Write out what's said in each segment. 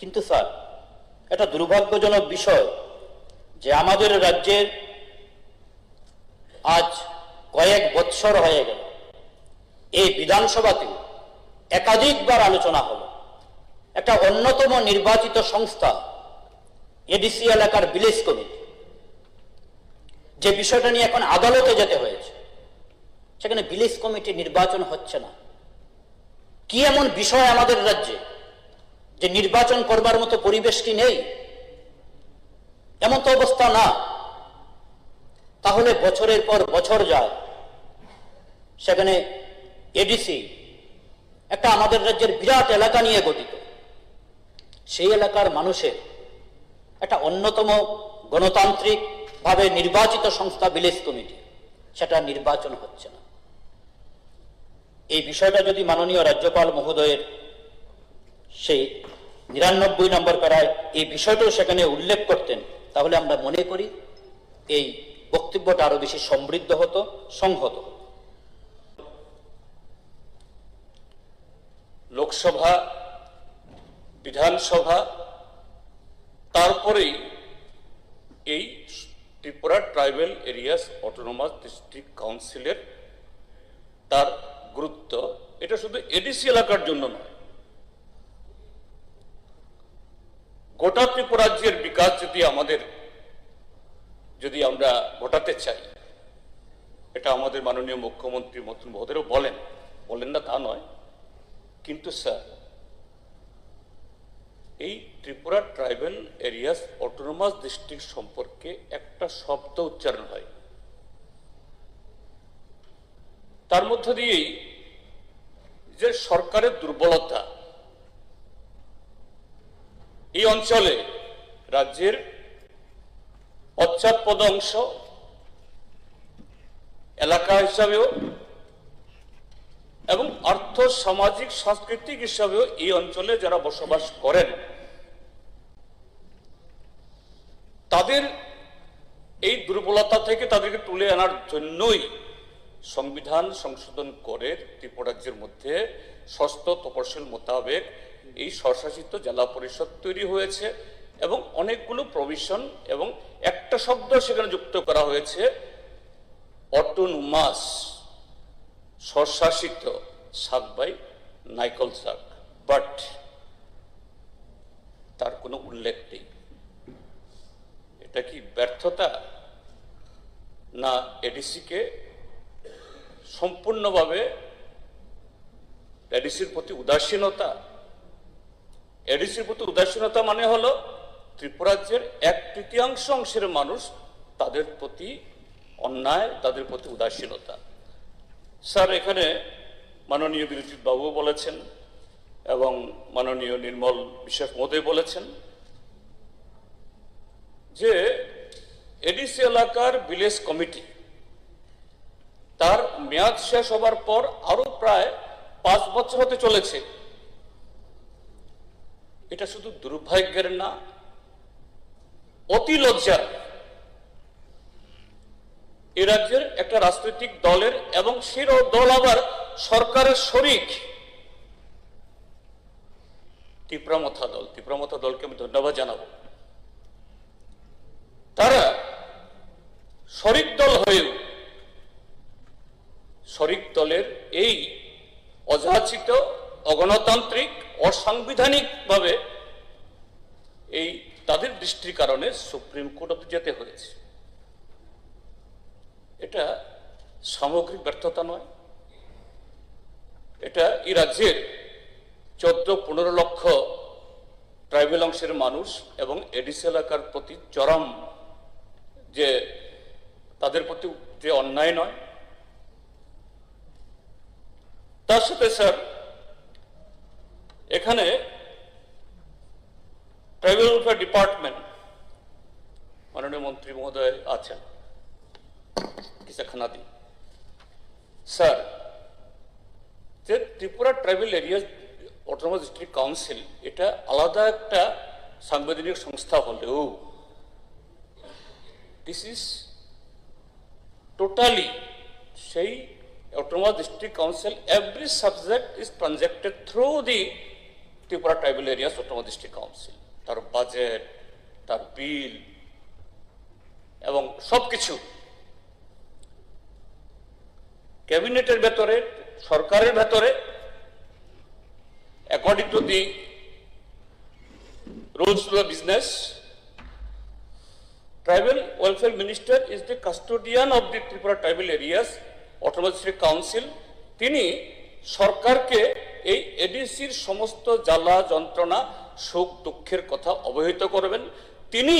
কিন্তু স্যার, এটা দুর্ভাগ্যজনক বিষয় যে আমাদের রাজ্যের আজ কয়েক বছর হয়ে গেল এই বিধানসভাতে একাধিকবার আলোচনা হলো একটা অন্যতম নির্বাচিত সংস্থা এডিসি এলাকার ভিলেজ কমিটি, যে বিষয়টা নিয়ে এখন আদালতে যেতে হয়েছে, সেখানে ভিলেজ কমিটি নির্বাচন হচ্ছে না। কি এমন বিষয় আমাদের রাজ্যে যে নির্বাচন করবার মতো পরিবেশ কি নেই? এমন তো অবস্থা না। তাহলে বছরের পর বছর যায়, সেখানে এডিসি একটা আমাদের রাজ্যের বিরাট এলাকা নিয়ে গঠিত, সেই এলাকার মানুষের একটা অন্যতম গণতান্ত্রিক ভাবে নির্বাচিত সংস্থা ভিলেজ কমিটি, সেটা নির্বাচন হচ্ছে না। এই বিষয়টা যদি মাননীয় রাজ্যপাল মহোদয়ের সেই ৯৯ নম্বর প্যারায় এই বিষয়টাও সেখানে উল্লেখ করতেন, তাহলে আমরা মনে করি এই বক্তব্যটা আরো বেশি সমৃদ্ধ হতো, সংহত হতো। লোকসভা, বিধানসভা, তারপরেই এই Tripura tribal areas autonomous district কাউন্সিলের তার গুরুত্ব, এটা শুধু এডিসি এলাকার জন্য নয়, গোটা ত্রিপুরা রাজ্যের বিকাশ যদি আমরা ঘটাতে চাই, এটা আমাদের মাননীয় মুখ্যমন্ত্রী মহোদয়ও বলেন না তা নয়, কিন্তু স্যার এই Tripura tribal areas autonomous district সম্পর্কে একটা শব্দ উচ্চারণ হয়, তার মধ্য দিয়েই যে সরকারের দুর্বলতা এই অঞ্চলে, রাজ্যের পশ্চাৎপদ অংশ এলাকা হিসাবেও এবং আর্থ সামাজিক সাংস্কৃতিক হিসাবেও এই অঞ্চলে যারা বসবাস করেন, তাদের এই দুর্বলতা থেকে তাদেরকে তুলে আনার জন্যই সংবিধান সংশোধন করে ত্রিপুরা রাজ্যের মধ্যে ষষ্ঠ তফসিল মোতাবেক এই স্বশাসিত জেলা পরিষদ তৈরি হয়েছে এবং অনেকগুলো প্রভিশন এবং একটা শব্দ সেখানে যুক্ত করা হয়েছে, অটোনমাস, স্বশাসিত, সাক বাই নাইকল সাক, বাট তার কোনো উল্লেখ নেই। এটা কি ব্যর্থতা, না এডিসিকে সম্পূর্ণভাবে এডিসির প্রতি উদাসীনতা? এডিসির প্রতি উদাসীনতা মানে হলো ত্রিপুরা রাজ্যের 1/3 অংশের মানুষ, তাদের প্রতি অন্যায়, তাদের প্রতি উদাসীনতা। স্যার, এখানে মাননীয় বিরোচিত বাবু বলেছেন এবং মাননীয় নির্মল বিশ্বাস মহোদয় বলেছেন যে এডিসি এলাকার ভিলেজ কমিটি তার মেয়াদ শেষ হবার পর আরো প্রায় 5 বছর হতে চলেছে। এটা শুধু দুর্ভাগ্যের না, অতি লজ্জার। এ রাজ্যের একটা রাজনৈতিক দলের এবং সেই দল আবার সরকারের শরিক ত্রিপুরামথা দলকে আমি ধন্যবাদ জানাবো। তারা শরিক দল হয়েও শরিক দলের এই অযাচিত, অগণতান্ত্রিক, অসাংবিধানিক ভাবে এই তাদের দৃষ্টির কারণে সুপ্রিম কোর্ট অবধি যেতে হয়েছে। এটা সামগ্রিক ব্যর্থতা নয়, এটা এই রাজ্যের 14-15 লক্ষ ট্রাইবেল অংশের মানুষ এবং এডিসি এলাকার প্রতি চরম যে তাদের প্রতি যে অন্যায় নয়। তার সাথে স্যার, এখানে ট্রাইবাল ওয়েলফেয়ার ডিপার্টমেন্ট মাননীয় মন্ত্রী মহোদয় আছেন, কিসাখানাদি স্যার, যে Tripura tribal areas autonomous district council এটা আলাদা একটা সাংবিধানিক সংস্থা হলেও দিস ইজ টোটালি সেই autonomous district council, every subject is transacted through the Tripura tribal areas autonomous district council, তার বাজেট, তার বিল এবং সবকিছু ক্যাবিনেটের ভেতরে, সরকারের ভেতরে, according to the rules of the business, Tribal Welfare Minister is the custodian of the Tripura Tribal Areas Autonomous District Council. তিনি সরকারকে এই এডিসির সমস্ত জ্বালা যন্ত্রণা সুখ দুঃখের কথা অবহিত করবেন। তিনি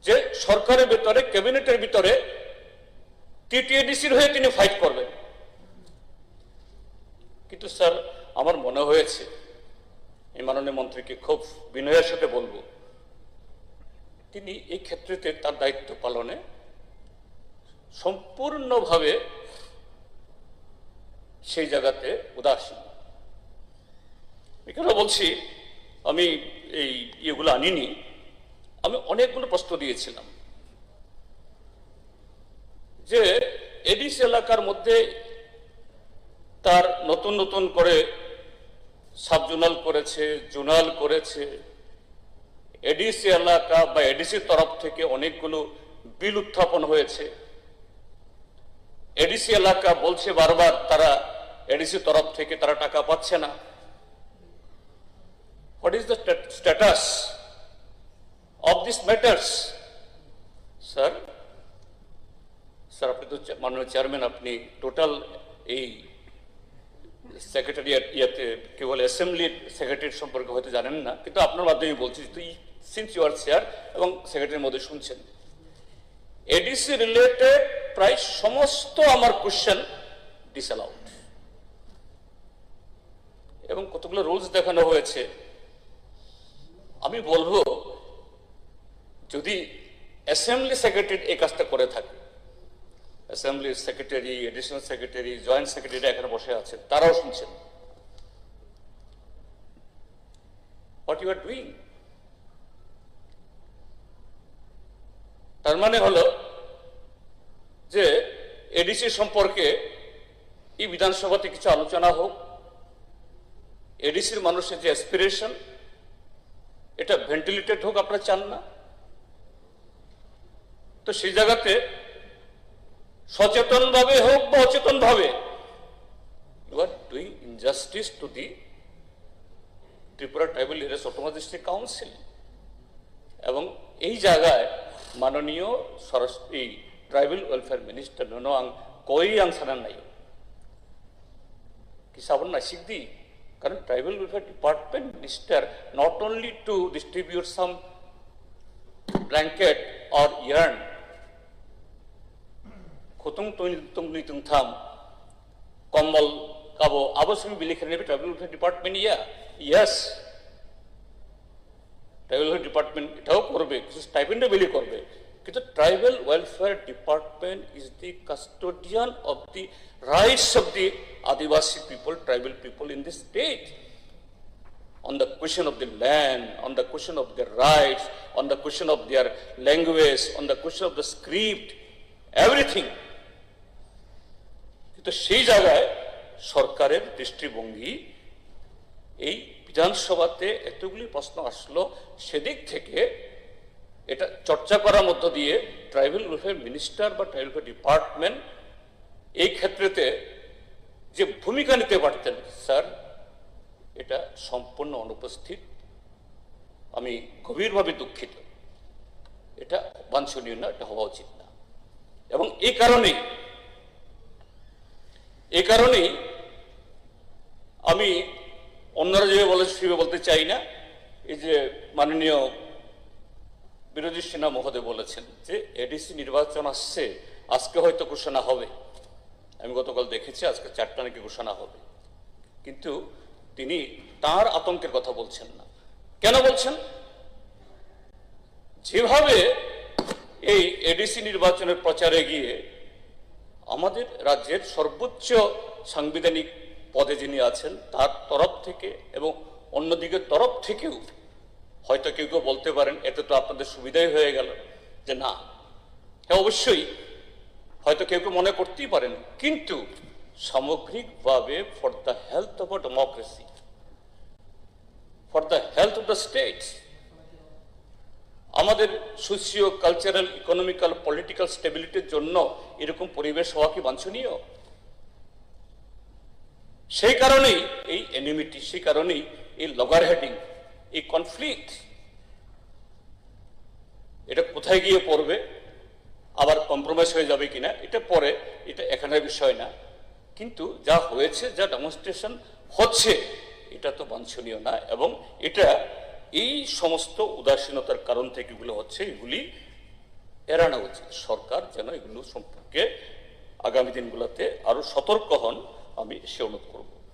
যে সরকারের ভিতরে, ক্যাবিনেটের ভিতরে টিটিএডিসির হয়ে তিনি ফাইট করবেন। কিন্তু স্যার, আমার মনে হয়েছে, এই মাননীয় মন্ত্রীকে খুব বিনয়ের সাথে বলবো, তিনি এই ক্ষেত্রেতে তার দায়িত্ব পালনে সম্পূর্ণভাবে সেই জায়গাতে উদাসীন। এখানে বলছি, আমি এই ইয়েগুলো আনিনি, আমি অনেকগুলো প্রশ্ন দিয়েছিলাম যে এডিসি এলাকার মধ্যে তার নতুন নতুন করে সাবজোনাল করেছে, জোনাল করেছে, এডিসি এলাকা বা এডিসির তরফ থেকে অনেকগুলো বিল উত্থাপন হয়েছে। এডিসি এলাকা বলছে বারবার তারা এডিসি তরফ থেকে তারা টাকা পাচ্ছে না। What is the status of this matters? Sir, আপনি তো মাননীয় চেয়ারম্যান, আপনি টোটাল এই সেক্রেটারিয়েট ইয়াতে কেবল অ্যাসেম্বলির সেক্রেটারি সম্পর্কে হয়তো জানেন না, কিন্তু আপনার মাধ্যমে বলছি, তুই সিন্স ইউ আর চেয়ার এবং সেক্রেটারির মধ্যে শুনছেন, এডিসি রিলেটেড প্রায় সমস্ত আমার কোশ্চেন ডিসঅ্যালাউড এবং কতগুলো রুলস দেখানো হয়েছে। আমি বলবো, যদি অ্যাসেম্বলি সেক্রেটারি এই কাজটা করে থাকে, assembly secretary, additional secretary, joint secretary এখানে বসে আছেন, তারাও শুনছেন হোয়াট ইউ আর ডুইং। তার মানে হলো যে এডিসি সম্পর্কে এই বিধানসভাতে কিছু আলোচনা হোক, এডিসির মানুষের যে অ্যাসপিরেশন এটা ভেন্টিলেটেড হোক, আপনারা চান না? তো সেই জায়গাতে সচেতন ভাবে হোক বা অচেতন ভাবে, you are doing injustice to the Tripura tribal areas autonomous district council. এবং এই জায়গায় মাননীয় সরস্বতী ট্রাইবাল ওয়েলফেয়ার মিনিস্টার নোনো আং কই আং সানান নাই কি সাবন না শিখদি, কারণ tribal welfare department minister not only to distribute some blanket or yarn খুতুং তুং নিতুং থাম কম্বল কাবো আবশ্যক বিলি খেলে নেবে tribal welfare department yes, tribal welfare department এটাও করবে, কিছু স্টাইপেন্ডও বিলি করবে, কিন্তু tribal welfare department is the custodian of the rights of the adivasi people, tribal people in this state, on the question of the land, on the question of their rights, on the question of their language, on the question of the script, everything. কিন্তু সেই জায়গায় সরকারের দৃষ্টিভঙ্গি, এই বিধানসভাতে এতগুলি প্রশ্ন আসলো, সেদিক থেকে এটা চর্চা করার মধ্য দিয়ে ট্রাইবাল ওয়েলফেয়ার মিনিস্টার বা ট্রাইবাল ওয়েলফেয়ার ডিপার্টমেন্ট এই ক্ষেত্রেতে যে ভূমিকা নিতে পারতেন, স্যার এটা সম্পূর্ণ অনুপস্থিত। আমি গভীরভাবে দুঃখিত, এটা বাঞ্ছনীয় না, এটা হওয়া উচিত না। এবং এই কারণেই আমি অন্যরা যেভাবে বলেছে সেভাবে বলতে চাই না। এই যে মাননীয় বিরোধী সেনা মহোদয় বলেছেন যে এডিসি নির্বাচন আসছে, আজকে হয়তো ঘোষণা হবে, আমি গতকাল দেখেছি আজকে 4টা নাকি ঘোষণা হবে, কিন্তু তিনি তার আতঙ্কের কথা বলছেন না। কেন বলছেন? যেভাবে এই এডিসি নির্বাচনের প্রচারে গিয়ে আমাদের রাজ্যের সর্বোচ্চ সাংবিধানিক পদে যিনি আছেন তার তরফ থেকে এবং অন্যদিকের তরফ থেকেও হয়তো কেউ কেউ বলতে পারেন এতে তো আপনাদের সুবিধাই হয়ে গেল, যে না, হ্যাঁ অবশ্যই হয়তো কেউ কেউ মনে করতেই পারেন, কিন্তু সামগ্রিকভাবে for the health of a democracy, for the health of the states. আমাদের সোশিও কালচারাল, ইকোনমিক্যাল, পলিটিক্যাল স্টেবিলিটির জন্য এরকম পরিবেশ হওয়া কি বাঞ্ছনীয়? সেই কারণেই এই এনিমিটি, সেই কারণেই এই লগারহেডিং, এই কনফ্লিক্ট। এটা কোথায় গিয়ে পড়বে, আবার কম্প্রোমাইজ হয়ে যাবে কিনা, এটা পরে, এটা এখানের বিষয় না। কিন্তু যা হয়েছে, যা ডেমনস্ট্রেশন হচ্ছে, এটা তো বাঞ্ছনীয় না। এবং এটা এই সমস্ত উদাসীনতার কারণ থেকে এগুলো হচ্ছে, এগুলি এড়ানো উচিত। সরকার যেন এগুলো সম্পর্কে আগামী দিনগুলোতে আরো সতর্ক হন, আমি সে অনুরোধ করব।